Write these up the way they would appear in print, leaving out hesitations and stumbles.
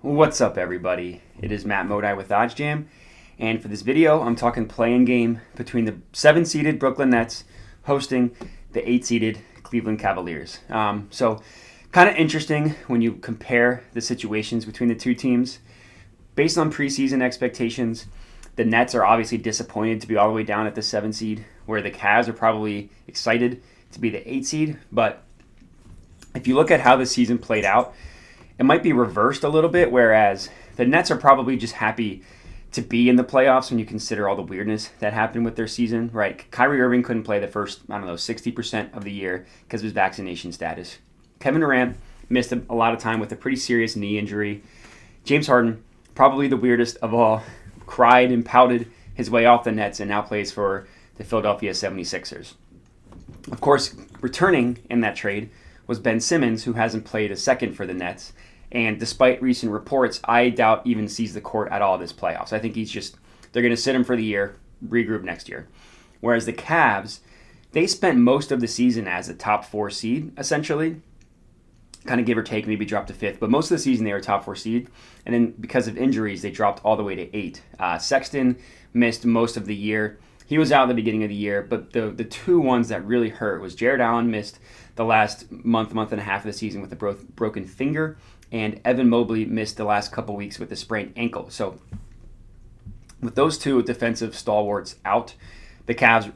What's up, everybody? It is Matt Modi with OddsJam, and for this video, I'm talking play-in game between the 7-seeded Brooklyn Nets hosting the 8-seeded Cleveland Cavaliers. So, kind of interesting when you compare the situations between the two teams. Based on preseason expectations, the Nets are obviously disappointed to be all the way down at the 7 seed, where the Cavs are probably excited to be the 8 seed. But if you look at how the season played out, it might be reversed a little bit, whereas the Nets are probably just happy to be in the playoffs when you consider all the weirdness that happened with their season, right? Kyrie Irving couldn't play the first, 60% of the year because of his vaccination status. Kevin Durant missed a lot of time with a pretty serious knee injury. James Harden, probably the weirdest of all, cried and pouted his way off the Nets and now plays for the Philadelphia 76ers. Of course, returning in that trade was Ben Simmons, who hasn't played a second for the Nets. And despite recent reports, I doubt even sees the court at all this playoffs. I think they're going to sit him for the year, regroup next year. Whereas the Cavs, they spent most of the season as a top 4 seed, essentially. Kind of give or take, maybe dropped to 5th. But most of the season, they were top 4 seed. And then because of injuries, they dropped all the way to 8. Sexton missed most of the year. He was out at the beginning of the year, but the two ones that really hurt was Jared Allen missed the last month and a half of the season with a broken finger, and Evan Mobley missed the last couple weeks with a sprained ankle. So with those two defensive stalwarts out, the Cavs,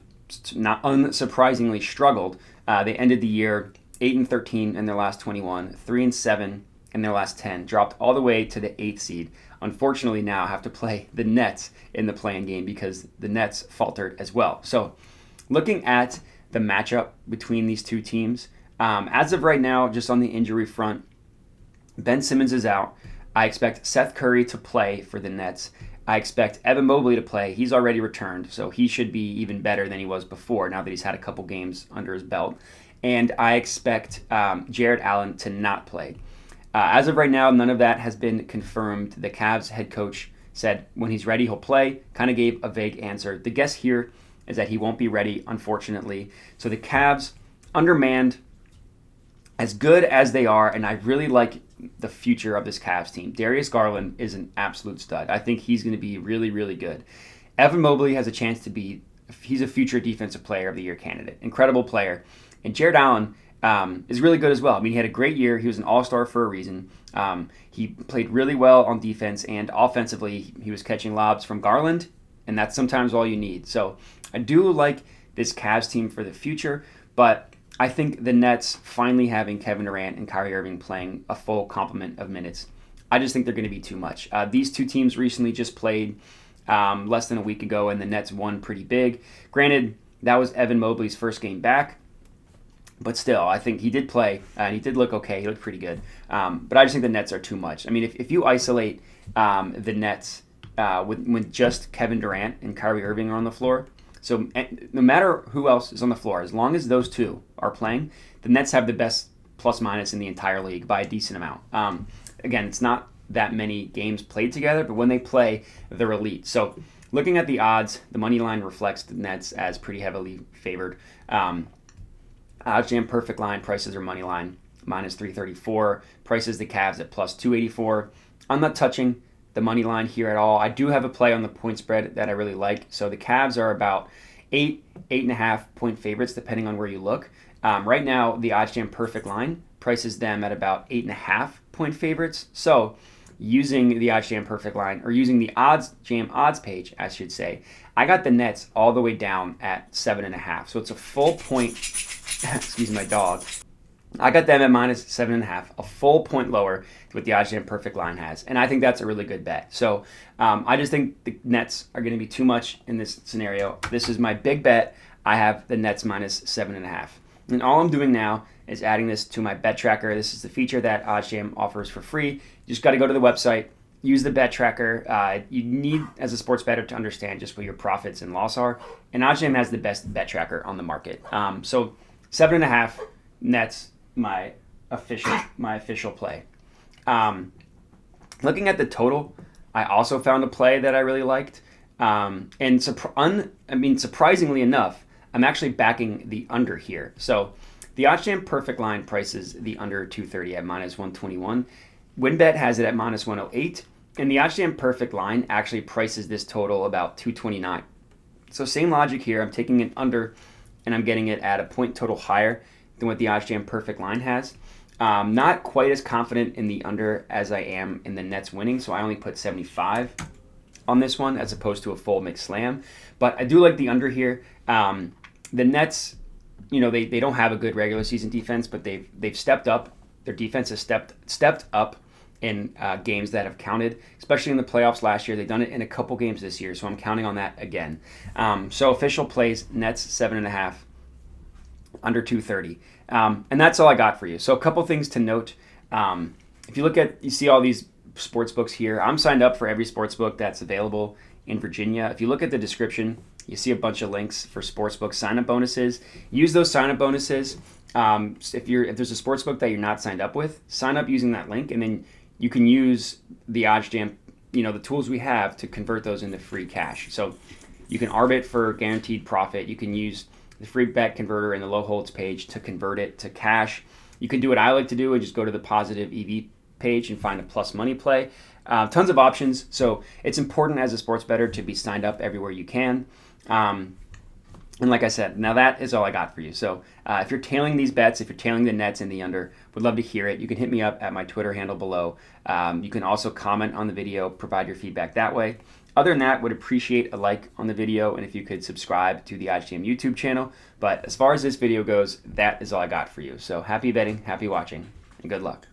not unsurprisingly, struggled. They ended the year 8-13 in their last 21, 3-7 in their last 10, dropped all the way to the 8th seed. Unfortunately, now have to play the Nets in the play-in game because the Nets faltered as well. So looking at the matchup between these two teams, as of right now, just on the injury front, Ben Simmons is out. I expect Seth Curry to play for the Nets. I expect Evan Mobley to play. He's already returned, so he should be even better than he was before now that he's had a couple games under his belt. And I expect Jared Allen to not play. As of right now, none of that has been confirmed. The Cavs head coach said when he's ready, he'll play. Kind of gave a vague answer. The guess here is that he won't be ready, unfortunately. So the Cavs, undermanned, as good as they are, and I really like the future of this Cavs team. Darius Garland is an absolute stud. I think he's going to be really, really good. Evan Mobley has a chance to be, he's a future defensive player of the year candidate. Incredible player. And Jared Allen is really good as well. I mean, he had a great year. He was an all-star for a reason. He played really well on defense, and offensively, he was catching lobs from Garland, and that's sometimes all you need. So I do like this Cavs team for the future, but I think the Nets finally having Kevin Durant and Kyrie Irving playing a full complement of minutes, I just think they're going to be too much. These two teams recently just played less than a week ago, and the Nets won pretty big. Granted, that was Evan Mobley's first game back, but still, I think he did play, and he did look okay. He looked pretty good. But I just think the Nets are too much. I mean, if you isolate the Nets with just Kevin Durant and Kyrie Irving are on the floor, so no matter who else is on the floor, as long as those two are playing, the Nets have the best plus-minus in the entire league by a decent amount. Again, it's not that many games played together, but when they play, they're elite. So looking at the odds, the money line reflects the Nets as pretty heavily favored. OddsJam perfect line prices are money line minus 334. Prices the Cavs at plus 284. I'm not touching the money line here at all. I do have a play on the point spread that I really like. So the Cavs are about 8.5 point favorites depending on where you look. Right now, the OddsJam perfect line prices them at about 8.5 point favorites. So using the OddsJam perfect line, or using the OddsJam odds page, I should say, I got the Nets all the way down at 7.5. So it's a full point. Excuse my dog. I got them at minus 7.5, a full point lower to what the OddsJam perfect line has, and I think that's a really good bet. So I just think the Nets are going to be too much in this scenario. This is my big bet. I have the Nets minus 7.5, and all I'm doing now is adding this to my bet tracker. This is the feature that OddsJam offers for free. You just got to go to the website, use the bet tracker. You need, as a sports bettor, to understand just what your profits and loss are, and OddsJam has the best bet tracker on the market. So 7.5 Nets, my official play. Looking at the total, I also found a play that I really liked. And surprisingly enough, I'm actually backing the under here. So the OddsJam perfect line prices the under 230 at minus 121. WinBet has it at minus 108, and the OddsJam perfect line actually prices this total about 229. So same logic here. I'm taking an under, and I'm getting it at a point total higher than what the OddsJam perfect line has. Not quite as confident in the under as I am in the Nets winning, so I only put 75 on this one as opposed to a full mixed slam. But I do like the under here. The Nets, they don't have a good regular season defense, but they've stepped up. Their defense has stepped up in games that have counted, especially in the playoffs last year. They've done it in a couple games this year, so I'm counting on that again. So official plays, Nets 7.5, under 230. And that's all I got for you. So a couple things to note. If you see all these sports books here, I'm signed up for every sports book that's available in Virginia. If you look at the description, you see a bunch of links for sportsbook sign-up bonuses. Use those sign-up bonuses. If there's a sports book that you're not signed up with, sign up using that link, and then you can use the OddsJam, the tools we have to convert those into free cash. So you can arbit for guaranteed profit. You can use the free bet converter in the low holds page to convert it to cash. You can do what I like to do and just go to the positive EV page and find a plus money play. Tons of options. So it's important as a sports bettor to be signed up everywhere you can. And like I said, now that is all I got for you. So if you're tailing these bets, if you're tailing the Nets and the under, would love to hear it. You can hit me up at my Twitter handle below. You can also comment on the video, provide your feedback that way. Other than that, would appreciate a like on the video and if you could subscribe to the OddsJam YouTube channel. But as far as this video goes, that is all I got for you. So happy betting, happy watching, and good luck.